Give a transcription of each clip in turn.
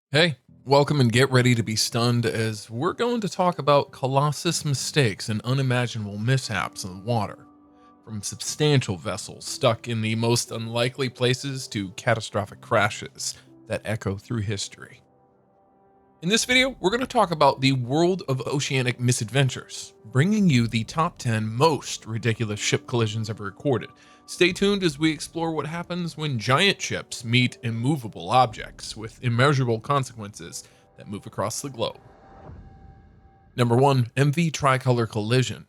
Hey, welcome and get ready to be stunned as we're going to talk about colossal mistakes and unimaginable mishaps in the water. From substantial vessels stuck in the most unlikely places to catastrophic crashes that echo through history. In this video, we're going to talk about the world of oceanic misadventures, bringing you the top 10 most ridiculous ship collisions ever recorded. Stay tuned as we explore what happens when giant ships meet immovable objects with immeasurable consequences that move across the globe. Number 1, MV Tricolor Collision.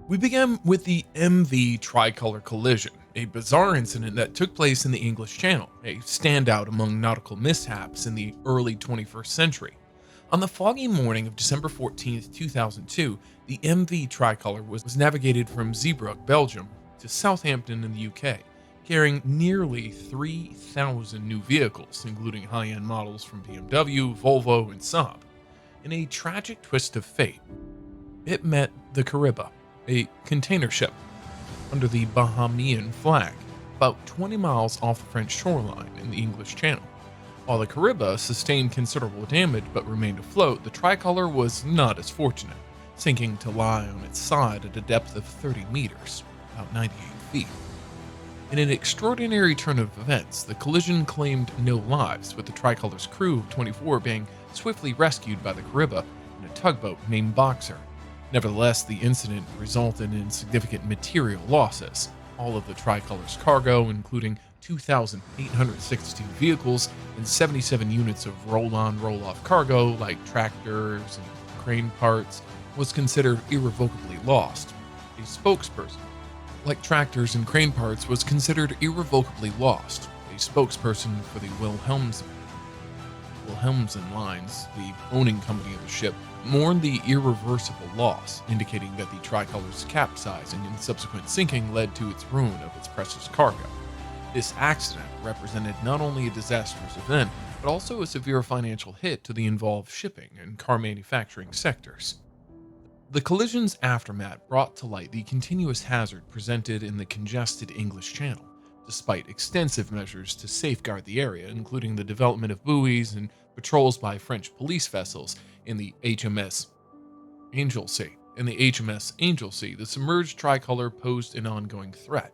We began with the MV Tricolor Collision, a bizarre incident that took place in the English Channel, a standout among nautical mishaps in the early 21st century. On the foggy morning of December 14, 2002, the MV Tricolor was navigated from Zeebrugge, Belgium, to Southampton in the UK, carrying nearly 3,000 new vehicles, including high-end models from BMW, Volvo, and Saab. In a tragic twist of fate, it met the Kariba, a container ship under the Bahamian flag, about 20 miles off the French shoreline in the English Channel. While the Kariba sustained considerable damage but remained afloat, the Tricolor was not as fortunate, sinking to lie on its side at a depth of 30 meters, about 98 feet. In an extraordinary turn of events, the collision claimed no lives, with the Tricolor's crew of 24 being swiftly rescued by the Kariba in a tugboat named Boxer. Nevertheless, the incident resulted in significant material losses. All of the Tricolor's cargo, including 2,862 vehicles and 77 units of roll-on, roll-off cargo like tractors and crane parts, was considered irrevocably lost. A spokesperson, like tractors and crane parts, was considered irrevocably lost. A spokesperson for the Wilhelmsen Lines, the owning company of the ship, mourned the irreversible loss, indicating that the Tricolor's capsizing and subsequent sinking led to its ruin of its precious cargo. This accident represented not only a disastrous event, but also a severe financial hit to the involved shipping and car manufacturing sectors. The collision's aftermath brought to light the continuous hazard presented in the congested English Channel, despite extensive measures to safeguard the area, including the development of buoys and patrols by French police vessels in the HMS Anglesey. The submerged Tricolor posed an ongoing threat,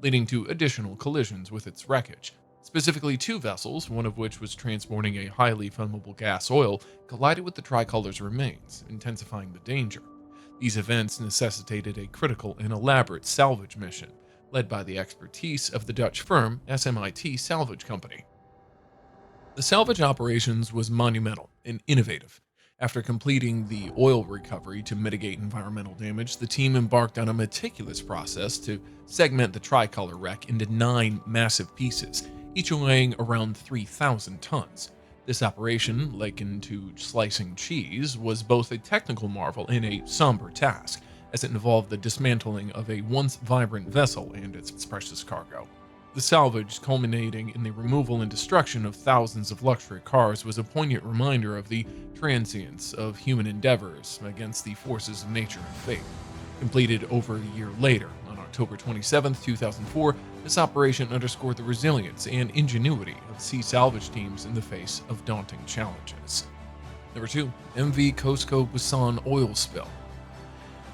leading to additional collisions with its wreckage. Specifically, two vessels, one of which was transporting a highly flammable gas oil, collided with the Tricolor's remains, intensifying the danger. These events necessitated a critical and elaborate salvage mission, led by the expertise of the Dutch firm SMIT Salvage Company. The salvage operations was monumental and innovative. After completing the oil recovery to mitigate environmental damage, the team embarked on a meticulous process to segment the Tricolor wreck into 9 massive pieces, each weighing around 3,000 tons. This operation, likened to slicing cheese, was both a technical marvel and a somber task, as it involved the dismantling of a once vibrant vessel and its precious cargo. The salvage, culminating in the removal and destruction of thousands of luxury cars, was a poignant reminder of the transience of human endeavors against the forces of nature and fate. Completed over a year later, on October 27, 2004, this operation underscored the resilience and ingenuity of sea salvage teams in the face of daunting challenges. Number 2, MV Cosco Busan oil spill.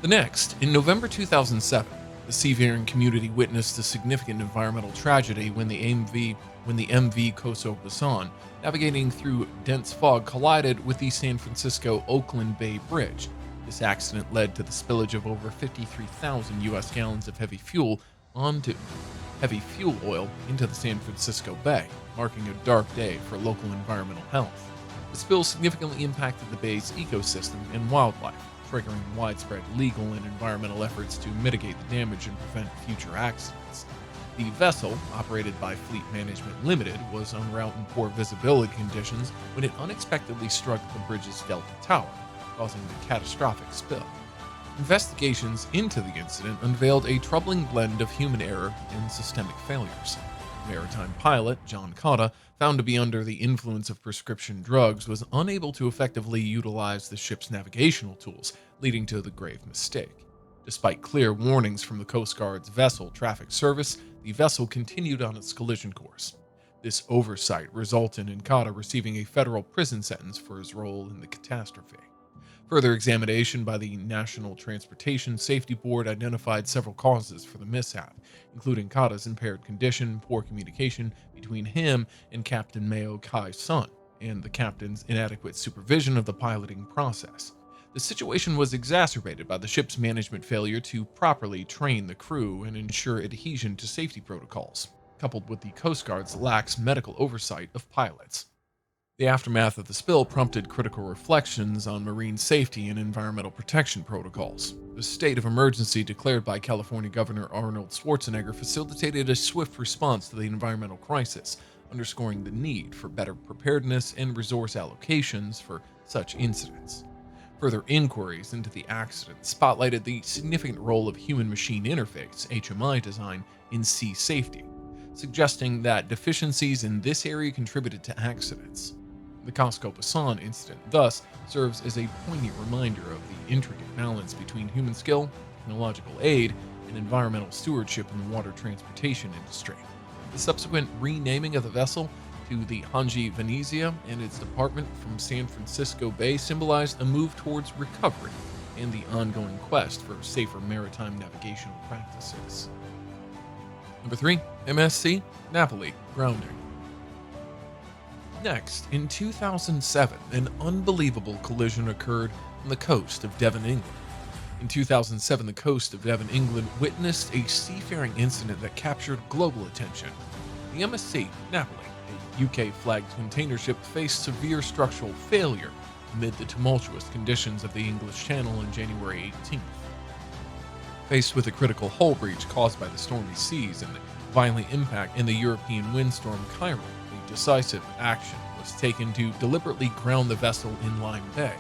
The next, in November 2007, the seafaring community witnessed a significant environmental tragedy when the MV Koso Busan, navigating through dense fog, collided with the San Francisco-Oakland Bay Bridge. This accident led to the spillage of over 53,000 US gallons of heavy fuel oil into the San Francisco Bay, marking a dark day for local environmental health. The spill significantly impacted the bay's ecosystem and wildlife, triggering widespread legal and environmental efforts to mitigate the damage and prevent future accidents. The vessel, operated by Fleet Management Limited, was en route in poor visibility conditions when it unexpectedly struck the bridge's Delta Tower, causing the catastrophic spill. Investigations into the incident unveiled a troubling blend of human error and systemic failures. Maritime pilot John Cotta, found to be under the influence of prescription drugs, was unable to effectively utilize the ship's navigational tools, leading to the grave mistake. Despite clear warnings from the Coast Guard's vessel traffic service, the vessel continued on its collision course. This oversight resulted in Cotta receiving a federal prison sentence for his role in the catastrophe. Further examination by the National Transportation Safety Board identified several causes for the mishap, including Cotta's impaired condition, poor communication between him and Captain Mayo Kai's son, and the captain's inadequate supervision of the piloting process. The situation was exacerbated by the ship's management failure to properly train the crew and ensure adhesion to safety protocols, coupled with the Coast Guard's lax medical oversight of pilots. The aftermath of the spill prompted critical reflections on marine safety and environmental protection protocols. The state of emergency declared by California Governor Arnold Schwarzenegger facilitated a swift response to the environmental crisis, underscoring the need for better preparedness and resource allocations for such incidents. Further inquiries into the accident spotlighted the significant role of human-machine interface (HMI) design in sea safety, suggesting that deficiencies in this area contributed to accidents. The Cosco-Passan incident thus serves as a poignant reminder of the intricate balance between human skill, technological aid, and environmental stewardship in the water transportation industry. The subsequent renaming of the vessel to the Hanji Venezia and its departure from San Francisco Bay symbolized a move towards recovery and the ongoing quest for safer maritime navigational practices. Number 3, MSC Napoli grounding. Next, in 2007, an unbelievable collision occurred on the coast of Devon, England. In 2007, the coast of Devon, England witnessed a seafaring incident that captured global attention. The MSC Napoli, a UK-flagged container ship, faced severe structural failure amid the tumultuous conditions of the English Channel on January 18th. Faced with a critical hull breach caused by the stormy seas and the violent impact in the European windstorm Chiron, a decisive action was taken to deliberately ground the vessel in Lyme Bay.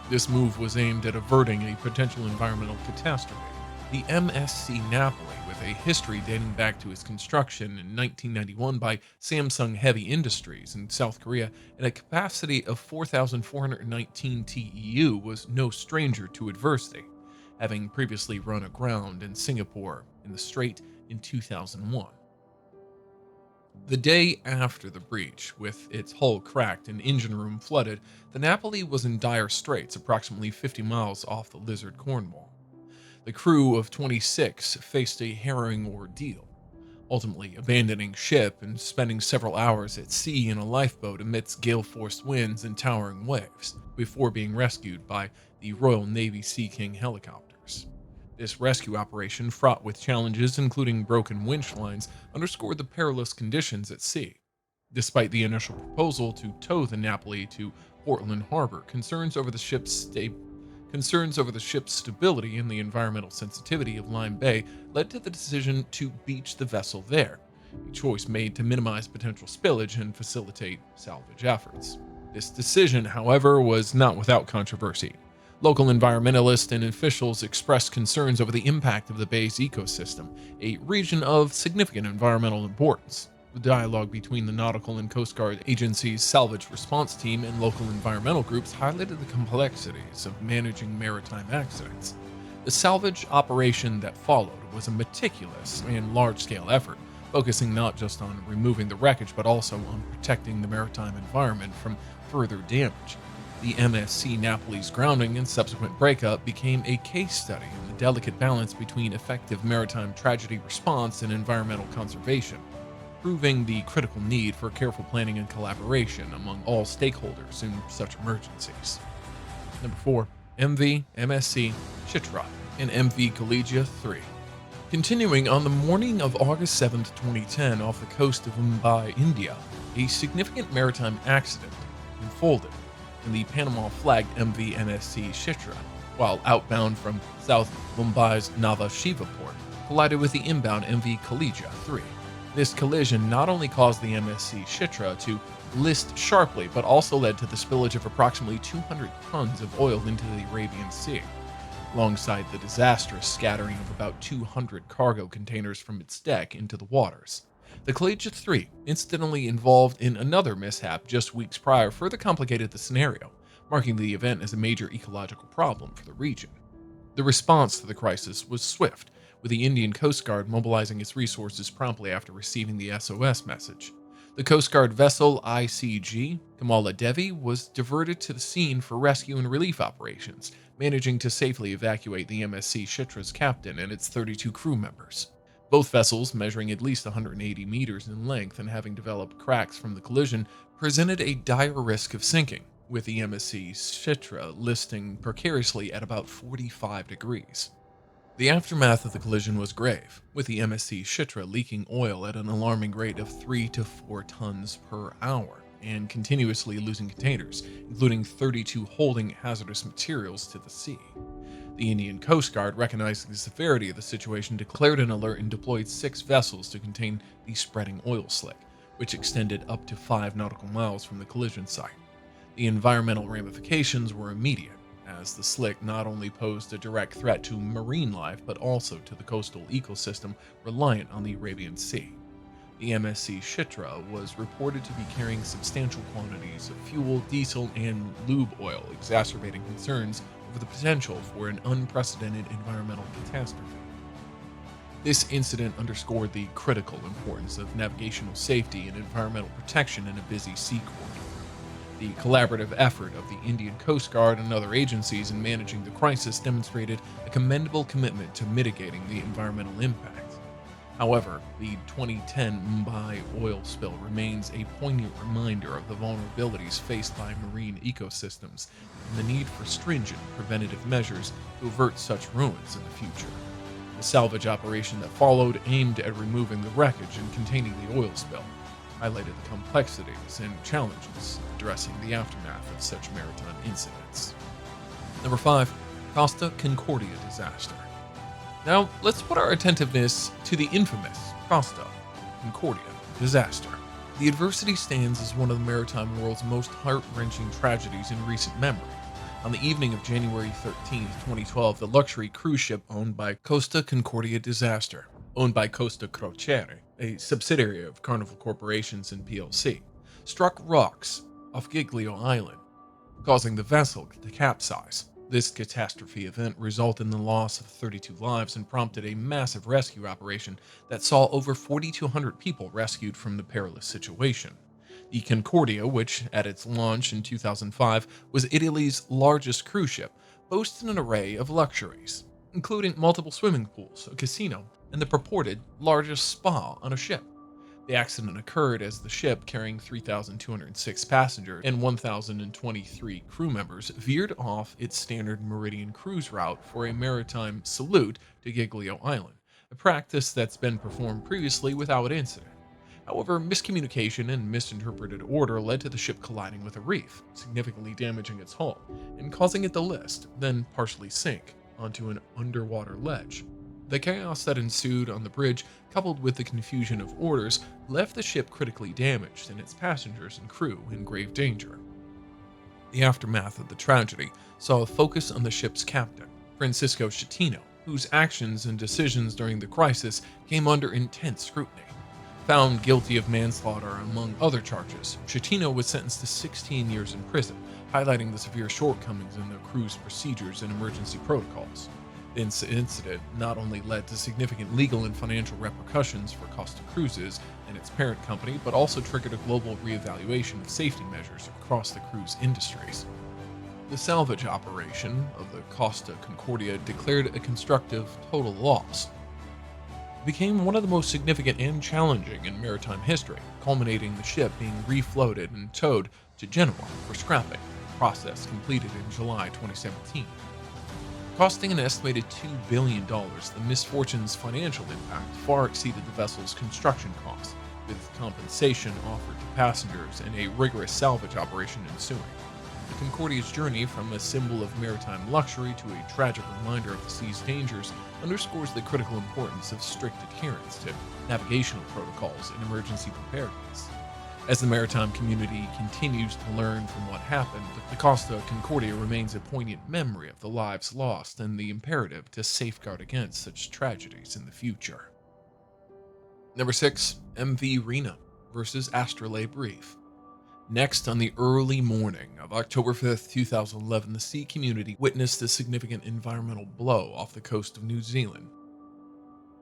This move was aimed at averting a potential environmental catastrophe. The MSC Napoli, with a history dating back to its construction in 1991 by Samsung Heavy Industries in South Korea and a capacity of 4,419 TEU, was no stranger to adversity, having previously run aground in Singapore in the Strait in 2001. The day after the breach, with its hull cracked and engine room flooded, the Napoli was in dire straits approximately 50 miles off the Lizard, Cornwall. The crew of 26 faced a harrowing ordeal, ultimately abandoning ship and spending several hours at sea in a lifeboat amidst gale-force winds and towering waves, before being rescued by the Royal Navy Sea King helicopters. This rescue operation, fraught with challenges including broken winch lines, underscored the perilous conditions at sea. Despite the initial proposal to tow the Napoli to Portland Harbor, concerns over the ship's stability and the environmental sensitivity of Lyme Bay led to the decision to beach the vessel there, a choice made to minimize potential spillage and facilitate salvage efforts. This decision, however, was not without controversy. Local environmentalists and officials expressed concerns over the impact of the bay's ecosystem, a region of significant environmental importance. The dialogue between the Nautical and Coast Guard agencies' salvage response team and local environmental groups highlighted the complexities of managing maritime accidents. The salvage operation that followed was a meticulous and large-scale effort, focusing not just on removing the wreckage but also on protecting the maritime environment from further damage. The MSC Napoli's grounding and subsequent breakup became a case study in the delicate balance between effective maritime tragedy response and environmental conservation, proving the critical need for careful planning and collaboration among all stakeholders in such emergencies. Number 4, MV MSC Chitra and MV Collegia 3. Continuing on the morning of August 7, 2010, off the coast of Mumbai, India, a significant maritime accident unfolded in the Panama-flagged MV MSC Chitra, while outbound from South Mumbai's Nava Shiva port, collided with the inbound MV Collegia 3. This collision not only caused the MSC Chitra to list sharply, but also led to the spillage of approximately 200 tons of oil into the Arabian Sea, alongside the disastrous scattering of about 200 cargo containers from its deck into the waters. The Collegia 3, incidentally involved in another mishap just weeks prior, further complicated the scenario, marking the event as a major ecological problem for the region. The response to the crisis was swift, with the Indian Coast Guard mobilizing its resources promptly after receiving the SOS message. The Coast Guard vessel ICG Kamala Devi was diverted to the scene for rescue and relief operations, managing to safely evacuate the MSC Shitra's captain and its 32 crew members. Both vessels, measuring at least 180 meters in length and having developed cracks from the collision, presented a dire risk of sinking, with the MSC Shitra listing precariously at about 45 degrees. The aftermath of the collision was grave, with the MSC Shitra leaking oil at an alarming rate of 3 to 4 tons per hour and continuously losing containers, including 32 holding hazardous materials to the sea. The Indian Coast Guard, recognizing the severity of the situation, declared an alert and deployed 6 vessels to contain the spreading oil slick, which extended up to 5 nautical miles from the collision site. The environmental ramifications were immediate, as the slick not only posed a direct threat to marine life but also to the coastal ecosystem reliant on the Arabian Sea. The MSC Shitra was reported to be carrying substantial quantities of fuel, diesel, and lube oil, exacerbating concerns over the potential for an unprecedented environmental catastrophe. This incident underscored the critical importance of navigational safety and environmental protection in a busy sea corridor. The collaborative effort of the Indian Coast Guard and other agencies in managing the crisis demonstrated a commendable commitment to mitigating the environmental impact. However, the 2010 Mumbai oil spill remains a poignant reminder of the vulnerabilities faced by marine ecosystems and the need for stringent preventative measures to avert such ruins in the future. The salvage operation that followed, aimed at removing the wreckage and containing the oil spill, highlighted the complexities and challenges of addressing the aftermath of such maritime incidents. Number 5. Costa Concordia disaster. Now, let's put our attentiveness to the infamous Costa Concordia disaster. The adversity stands as one of the maritime world's most heart-wrenching tragedies in recent memory. On the evening of January 13, 2012, the luxury cruise ship owned by Costa Concordia disaster, owned by Costa Crociere, a subsidiary of Carnival Corporations and PLC, struck rocks off Giglio Island, causing the vessel to capsize. This catastrophe event resulted in the loss of 32 lives and prompted a massive rescue operation that saw over 4,200 people rescued from the perilous situation. The Concordia, which at its launch in 2005 was Italy's largest cruise ship, boasted an array of luxuries, including multiple swimming pools, a casino, and the purported largest spa on a ship. The accident occurred as the ship, carrying 3,206 passengers and 1,023 crew members, veered off its standard Meridian cruise route for a maritime salute to Giglio Island, a practice that's been performed previously without incident. However, miscommunication and misinterpreted order led to the ship colliding with a reef, significantly damaging its hull and causing it to list, then partially sink, onto an underwater ledge. The chaos that ensued on the bridge, coupled with the confusion of orders, left the ship critically damaged and its passengers and crew in grave danger. The aftermath of the tragedy saw a focus on the ship's captain, Francisco Schettino, whose actions and decisions during the crisis came under intense scrutiny. Found guilty of manslaughter among other charges, Schettino was sentenced to 16 years in prison, highlighting the severe shortcomings in the crew's procedures and emergency protocols. This incident not only led to significant legal and financial repercussions for Costa Cruises and its parent company, but also triggered a global reevaluation of safety measures across the cruise industries. The salvage operation of the Costa Concordia, declared a constructive total loss, became one of the most significant and challenging in maritime history, culminating the ship being refloated and towed to Genoa for scrapping, a process completed in July 2017. Costing an estimated $2 billion, the misfortune's financial impact far exceeded the vessel's construction costs, with compensation offered to passengers and a rigorous salvage operation ensuing. The Concordia's journey from a symbol of maritime luxury to a tragic reminder of the sea's dangers underscores the critical importance of strict adherence to navigational protocols and emergency preparedness. As the maritime community continues to learn from what happened, the Costa Concordia remains a poignant memory of the lives lost and the imperative to safeguard against such tragedies in the future. Number 6. MV Rena versus Astrolabe Reef. Next, on the early morning of October 5th, 2011, the sea community witnessed a significant environmental blow off the coast of New Zealand.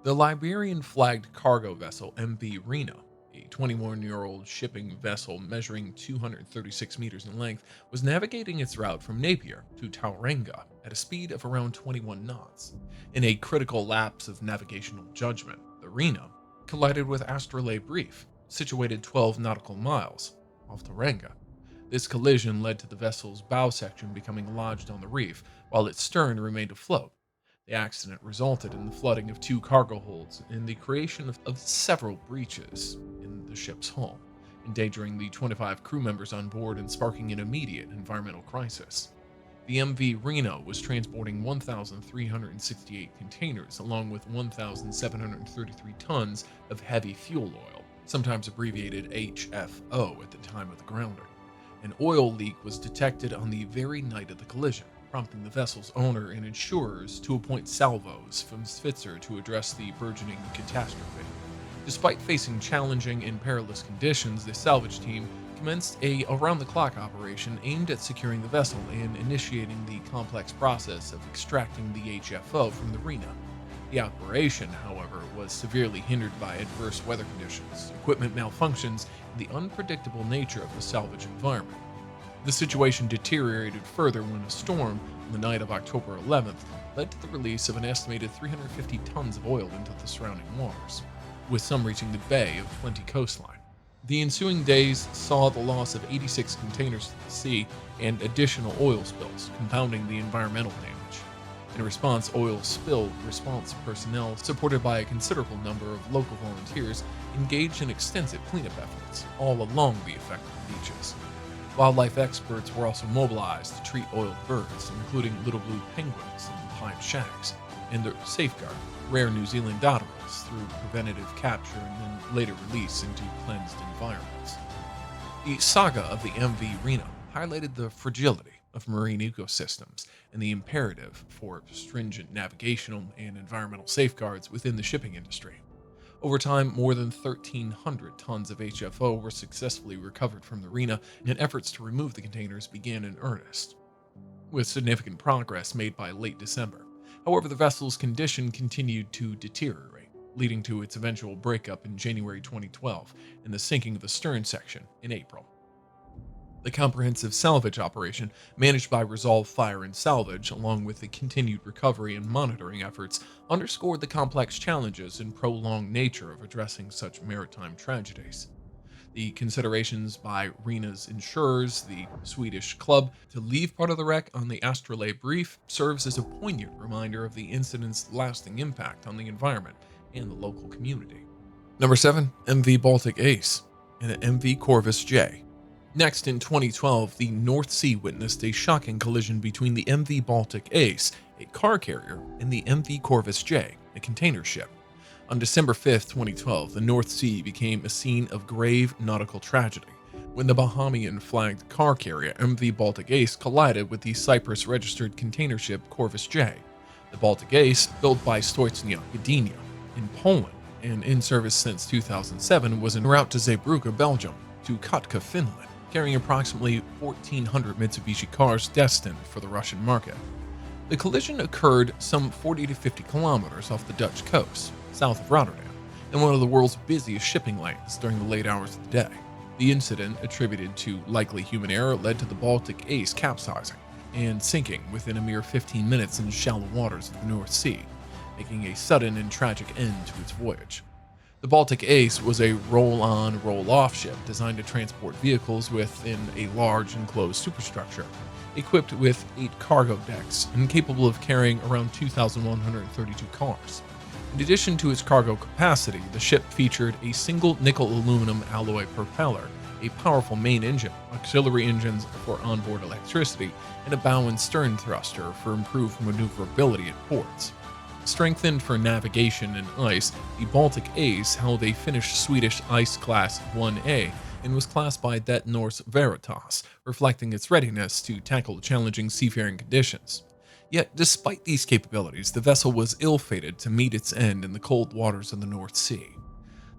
The Liberian-flagged cargo vessel MV Rena A 21-year-old shipping vessel measuring 236 meters in length was navigating its route from Napier to Tauranga at a speed of around 21 knots. In a critical lapse of navigational judgment, the Rena collided with Astrolabe Reef, situated 12 nautical miles off Tauranga. This collision led to the vessel's bow section becoming lodged on the reef, while its stern remained afloat. The accident resulted in the flooding of 2 cargo holds and the creation of several breaches in the ship's hull, endangering the 25 crew members on board and sparking an immediate environmental crisis. The MV Reno was transporting 1,368 containers along with 1,733 tons of heavy fuel oil, sometimes abbreviated HFO at the time of the grounding. An oil leak was detected on the very night of the collision, prompting the vessel's owner and insurers to appoint salvos from Spitzer to address the burgeoning catastrophe. Despite facing challenging and perilous conditions, the salvage team commenced a around-the-clock operation aimed at securing the vessel and initiating the complex process of extracting the HFO from the Rena. The operation, however, was severely hindered by adverse weather conditions, equipment malfunctions, and the unpredictable nature of the salvage environment. The situation deteriorated further when a storm on the night of October 11th led to the release of an estimated 350 tons of oil into the surrounding waters, with some reaching the Bay of Plenty coastline. The ensuing days saw the loss of 86 containers to the sea and additional oil spills, compounding the environmental damage. In response, oil spill response personnel, supported by a considerable number of local volunteers, engaged in extensive cleanup efforts all along the affected beaches. Wildlife experts were also mobilized to treat oiled birds, including little blue penguins and pied shags, and to safeguard rare New Zealand dotterels through preventative capture and then later release into cleansed environments. The saga of the MV Reno highlighted the fragility of marine ecosystems and the imperative for stringent navigational and environmental safeguards within the shipping industry. Over time, more than 1,300 tons of HFO were successfully recovered from the Rena, and efforts to remove the containers began in earnest, with significant progress made by late December. However, the vessel's condition continued to deteriorate, leading to its eventual breakup in January 2012 and the sinking of the stern section in April. The comprehensive salvage operation, managed by Resolve Fire and Salvage, along with the continued recovery and monitoring efforts, underscored the complex challenges and prolonged nature of addressing such maritime tragedies. The considerations by Rena's insurers, the Swedish club, to leave part of the wreck on the Astrolabe Reef serves as a poignant reminder of the incident's lasting impact on the environment and the local community. Number 7. MV Baltic Ace and MV Corvus J. Next, in 2012, the North Sea witnessed a shocking collision between the MV Baltic Ace, a car carrier, and the MV Corvus J, a container ship. On December 5, 2012, the North Sea became a scene of grave nautical tragedy when the Bahamian-flagged car carrier MV Baltic Ace collided with the Cyprus-registered container ship Corvus J. The Baltic Ace, built by Stocznia Gdynia in Poland and in service since 2007, was en route to Zeebrugge, Belgium, to Kotka, Finland, carrying approximately 1,400 Mitsubishi cars destined for the Russian market. The collision occurred some 40 to 50 kilometers off the Dutch coast, south of Rotterdam, in one of the world's busiest shipping lanes during the late hours of the day. The incident, attributed to likely human error, led to the Baltic Ace capsizing and sinking within a mere 15 minutes in shallow waters of the North Sea, making a sudden and tragic end to its voyage. The Baltic Ace was a roll-on, roll-off ship designed to transport vehicles within a large enclosed superstructure, equipped with 8 cargo decks and capable of carrying around 2,132 cars. In addition to its cargo capacity, the ship featured a single nickel-aluminum alloy propeller, a powerful main engine, auxiliary engines for onboard electricity, and a bow and stern thruster for improved maneuverability at ports. Strengthened for navigation and ice, the Baltic Ace held a Finnish Swedish Ice Class 1A and was classed by Det Norse Veritas, reflecting its readiness to tackle challenging seafaring conditions. Yet, despite these capabilities, the vessel was ill-fated to meet its end in the cold waters of the North Sea.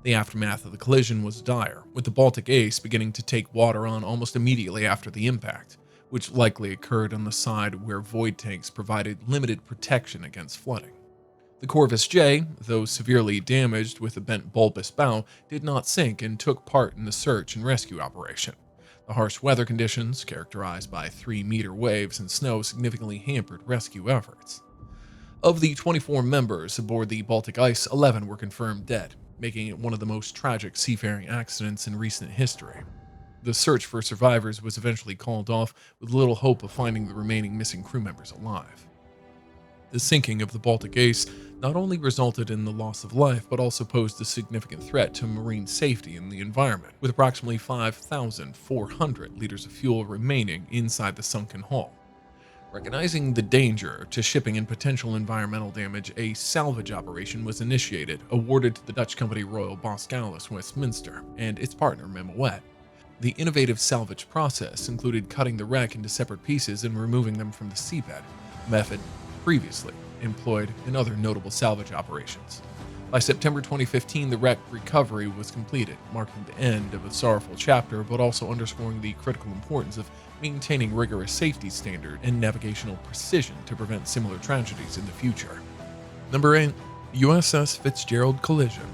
The aftermath of the collision was dire, with the Baltic Ace beginning to take water on almost immediately after the impact, which likely occurred on the side where void tanks provided limited protection against flooding. The Corvus J, though severely damaged with a bent bulbous bow, did not sink and took part in the search and rescue operation. The harsh weather conditions, characterized by 3-meter waves and snow, significantly hampered rescue efforts. Of the 24 members aboard the Baltic Ice, 11 were confirmed dead, making it one of the most tragic seafaring accidents in recent history. The search for survivors was eventually called off, with little hope of finding the remaining missing crew members alive. The sinking of the Baltic Ace not only resulted in the loss of life, but also posed a significant threat to marine safety and the environment, with approximately 5,400 liters of fuel remaining inside the sunken hull. Recognizing the danger to shipping and potential environmental damage, a salvage operation was initiated, awarded to the Dutch company Royal Boskalis Westminster and its partner Memoet. The innovative salvage process included cutting the wreck into separate pieces and removing them from the seabed, a method previously employed in other notable salvage operations. By September 2015, the wreck recovery was completed, marking the end of a sorrowful chapter, but also underscoring the critical importance of maintaining rigorous safety standards and navigational precision to prevent similar tragedies in the future. Number 8. USS Fitzgerald Collision.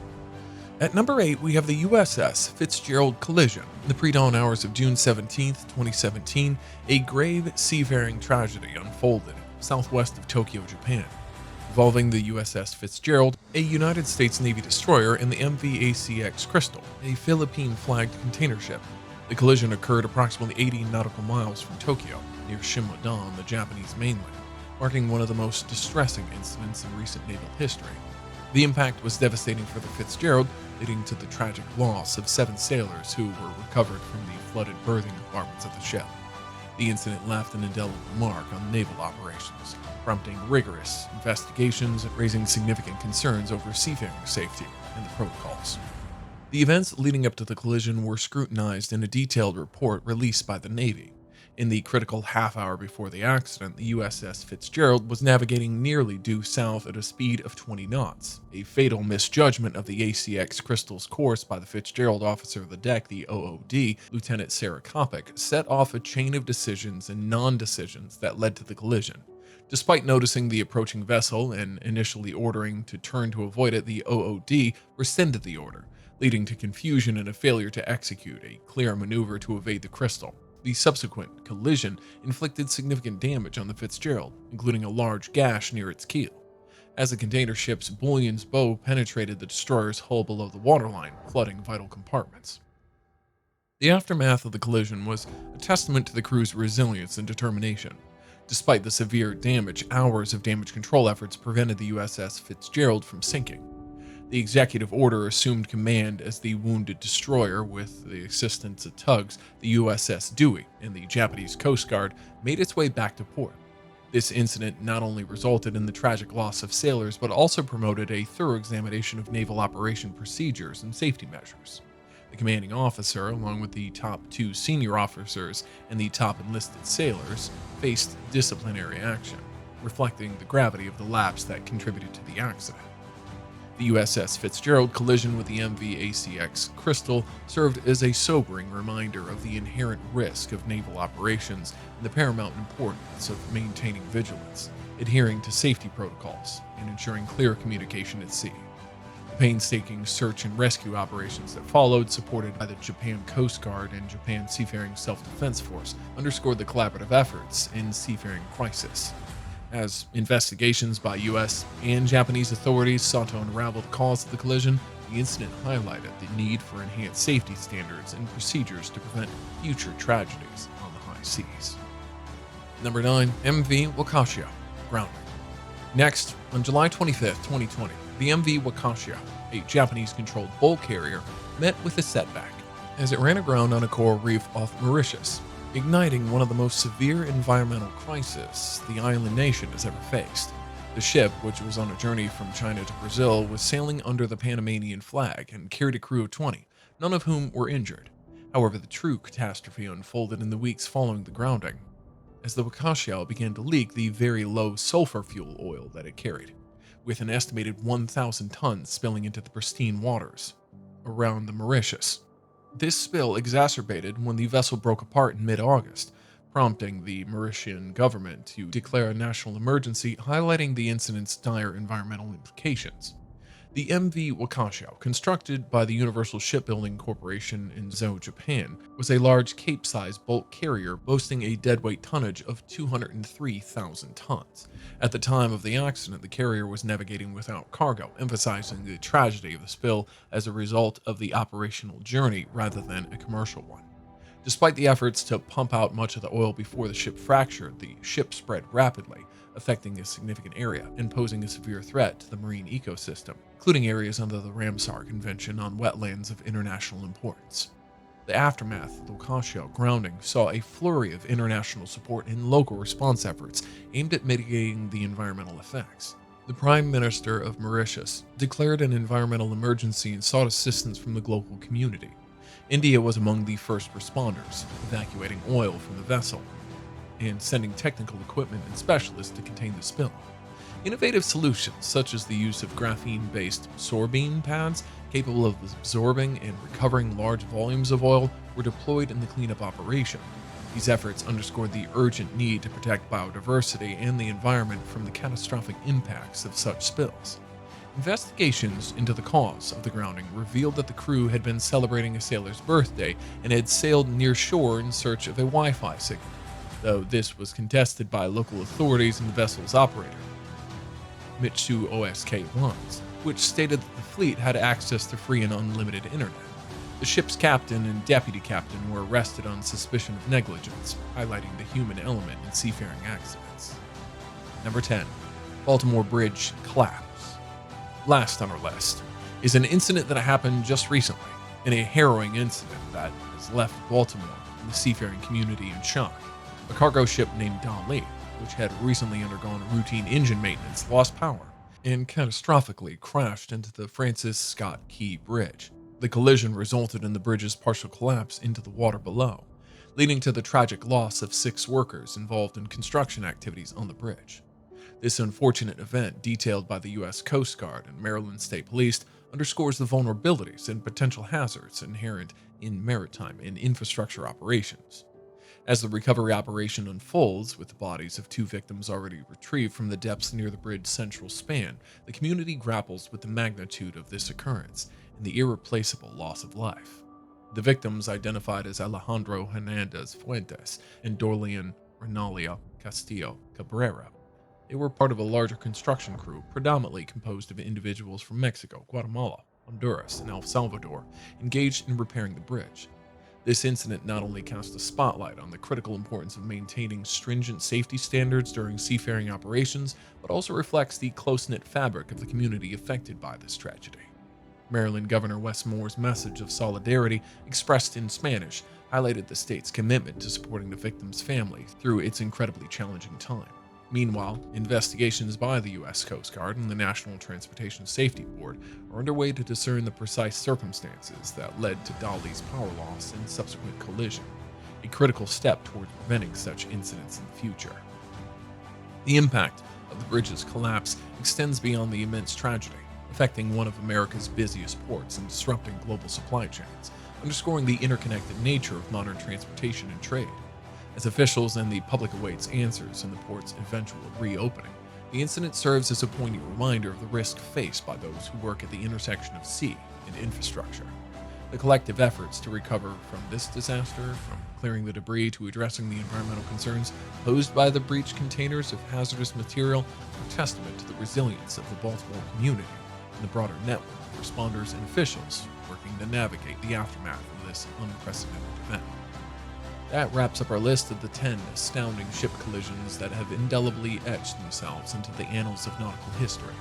At number 8, we have the USS Fitzgerald Collision. In the pre-dawn hours of June 17, 2017, a grave seafaring tragedy unfolded southwest of Tokyo, Japan, involving the USS Fitzgerald, a United States Navy destroyer, and the MV-ACX Crystal, a Philippine-flagged container ship. The collision occurred approximately 80 nautical miles from Tokyo, near Shimoda on the Japanese mainland, marking one of the most distressing incidents in recent naval history. The impact was devastating for the Fitzgerald, leading to the tragic loss of 7 sailors who were recovered from the flooded berthing compartments of the ship. The incident left an indelible mark on naval operations, prompting rigorous investigations and raising significant concerns over seafaring safety and the protocols. The events leading up to the collision were scrutinized in a detailed report released by the Navy. In the critical half hour before the accident, the USS Fitzgerald was navigating nearly due south at a speed of 20 knots. A fatal misjudgment of the ACX Crystal's course by the Fitzgerald officer of the deck, the OOD, Lieutenant Sarah Kopic, set off a chain of decisions and non-decisions that led to the collision. Despite noticing the approaching vessel and initially ordering to turn to avoid it, the OOD rescinded the order, leading to confusion and a failure to execute a clear maneuver to evade the Crystal. The subsequent collision inflicted significant damage on the Fitzgerald, including a large gash near its keel, as the container ship's bullion's bow penetrated the destroyer's hull below the waterline, flooding vital compartments. The aftermath of the collision was a testament to the crew's resilience and determination. Despite the severe damage, hours of damage control efforts prevented the USS Fitzgerald from sinking. The executive order assumed command as the wounded destroyer, with the assistance of tugs, the USS Dewey and the Japanese Coast Guard made its way back to port. This incident not only resulted in the tragic loss of sailors, but also promoted a thorough examination of naval operation procedures and safety measures. The commanding officer, along with the top 2 senior officers and the top enlisted sailors, faced disciplinary action, reflecting the gravity of the lapse that contributed to the accident. The USS Fitzgerald collision with the MV-ACX Crystal served as a sobering reminder of the inherent risk of naval operations and the paramount importance of maintaining vigilance, adhering to safety protocols, and ensuring clear communication at sea. The painstaking search and rescue operations that followed, supported by the Japan Coast Guard and Japan Seafaring Self-Defense Force, underscored the collaborative efforts in seafaring crisis. As investigations by U.S. and Japanese authorities sought to unravel the cause of the collision, the incident highlighted the need for enhanced safety standards and procedures to prevent future tragedies on the high seas. Number 9. MV Wakashio, grounding. Next, on July 25, 2020, the MV Wakashio, a Japanese-controlled bulk carrier, met with a setback as it ran aground on a coral reef off Mauritius, igniting one of the most severe environmental crises the island nation has ever faced. The ship, which was on a journey from China to Brazil, was sailing under the Panamanian flag and carried a crew of 20, none of whom were injured. However, the true catastrophe unfolded in the weeks following the grounding, as the Wakashio began to leak the very low sulfur fuel oil that it carried, with an estimated 1,000 tons spilling into the pristine waters around the Mauritius. This spill exacerbated when the vessel broke apart in mid-August, prompting the Mauritian government to declare a national emergency, highlighting the incident's dire environmental implications. The MV Wakashio, constructed by the Universal Shipbuilding Corporation in Zhou, Japan, was a large Cape-sized bulk carrier boasting a deadweight tonnage of 203,000 tons. At the time of the accident, the carrier was navigating without cargo, emphasizing the tragedy of the spill as a result of the operational journey rather than a commercial one. Despite the efforts to pump out much of the oil before the ship fractured, the ship spread rapidly, affecting a significant area and posing a severe threat to the marine ecosystem, including areas under the Ramsar Convention on wetlands of international importance. The aftermath of the Wakashio grounding saw a flurry of international support and local response efforts aimed at mitigating the environmental effects. The Prime Minister of Mauritius declared an environmental emergency and sought assistance from the global community. India was among the first responders, evacuating oil from the vessel and sending technical equipment and specialists to contain the spill. Innovative solutions, such as the use of graphene-based sorbine pads capable of absorbing and recovering large volumes of oil, were deployed in the cleanup operation. These efforts underscored the urgent need to protect biodiversity and the environment from the catastrophic impacts of such spills. Investigations into the cause of the grounding revealed that the crew had been celebrating a sailor's birthday and had sailed near shore in search of a Wi-Fi signal, though this was contested by local authorities and the vessel's operator, Mitsu OSK Lines, which stated that the fleet had access to free and unlimited internet. The ship's captain and deputy captain were arrested on suspicion of negligence, highlighting the human element in seafaring accidents. Number 10. Baltimore Bridge collapse. Last on our list is an incident that happened just recently, and a harrowing incident that has left Baltimore and the seafaring community in shock. A cargo ship named Dali, which had recently undergone routine engine maintenance, lost power and catastrophically crashed into the Francis Scott Key Bridge. The collision resulted in the bridge's partial collapse into the water below, leading to the tragic loss of 6 workers involved in construction activities on the bridge. This unfortunate event, detailed by the U.S. Coast Guard and Maryland State Police, underscores the vulnerabilities and potential hazards inherent in maritime and infrastructure operations. As the recovery operation unfolds, with the bodies of 2 victims already retrieved from the depths near the bridge's central span, the community grapples with the magnitude of this occurrence and the irreplaceable loss of life. The victims, identified as Alejandro Hernandez Fuentes and Dorlean Renalia Castillo Cabrera, they were part of a larger construction crew predominantly composed of individuals from Mexico, Guatemala, Honduras, and El Salvador, engaged in repairing the bridge. This incident not only cast a spotlight on the critical importance of maintaining stringent safety standards during seafaring operations, but also reflects the close-knit fabric of the community affected by this tragedy. Maryland Governor Wes Moore's message of solidarity, expressed in Spanish, highlighted the state's commitment to supporting the victim's family through its incredibly challenging time. Meanwhile, investigations by the U.S. Coast Guard and the National Transportation Safety Board are underway to discern the precise circumstances that led to Dali's power loss and subsequent collision, a critical step toward preventing such incidents in the future. The impact of the bridge's collapse extends beyond the immense tragedy, affecting one of America's busiest ports and disrupting global supply chains, underscoring the interconnected nature of modern transportation and trade. As officials and the public awaits answers in the port's eventual reopening, the incident serves as a poignant reminder of the risk faced by those who work at the intersection of sea and infrastructure. The collective efforts to recover from this disaster, from clearing the debris to addressing the environmental concerns posed by the breached containers of hazardous material, are testament to the resilience of the Baltimore community and the broader network of responders and officials working to navigate the aftermath of this unprecedented event. That wraps up our list of the 10 astounding ship collisions that have indelibly etched themselves into the annals of nautical history.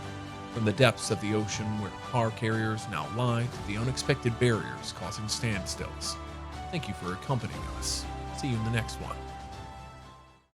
From the depths of the ocean where car carriers now lie to the unexpected barriers causing standstills. Thank you for accompanying us. See you in the next one.